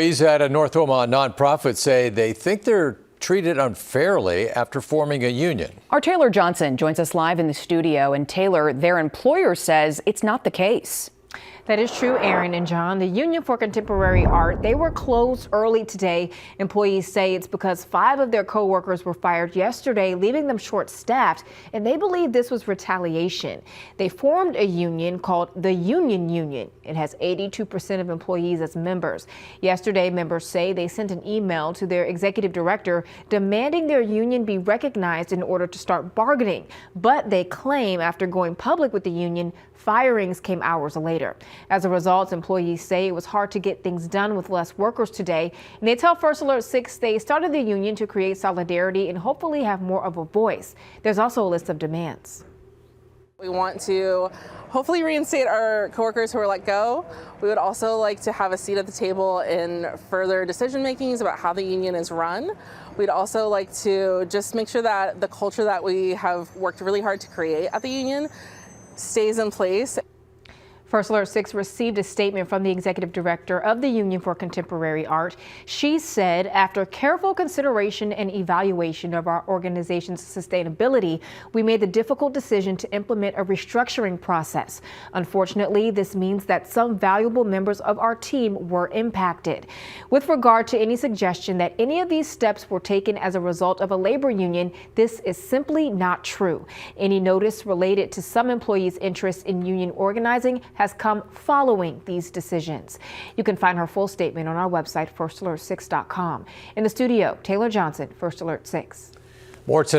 Employees at a North Omaha nonprofit say they think they're treated unfairly after forming a union. Our Taylor Johnson joins us live in the studio. And Taylor, their employer says it's not the case. That is true, Aaron and John. The Union for Contemporary Art, they were closed early today. Employees say it's because 5 of their co-workers were fired yesterday, leaving them short-staffed, and they believe this was retaliation. They formed a union called the Union. It has 82% of employees as members. Yesterday, members say they sent an email to their executive director demanding their union be recognized in order to start bargaining. But they claim after going public with the union, firings came hours later. As a result, employees say it was hard to get things done with less workers today. And they tell First Alert 6 they started the union to create solidarity and hopefully have more of a voice. There's also a list of demands. We want to hopefully reinstate our coworkers who were let go. We would also like to have a seat at the table in further decision makings about how the union is run. We'd also like to just make sure that the culture that we have worked really hard to create at the union stays in place. First Alert 6 received a statement from the executive director of the Union for Contemporary Art. She said, after careful consideration and evaluation of our organization's sustainability, we made the difficult decision to implement a restructuring process. Unfortunately, this means that some valuable members of our team were impacted. With regard to any suggestion that any of these steps were taken as a result of a labor union, this is simply not true. Any notice related to some employees' interest in union organizing has come following these decisions. You can find her full statement on our website, firstalert6.com. In the studio, Taylor Johnson, First Alert 6. More tonight.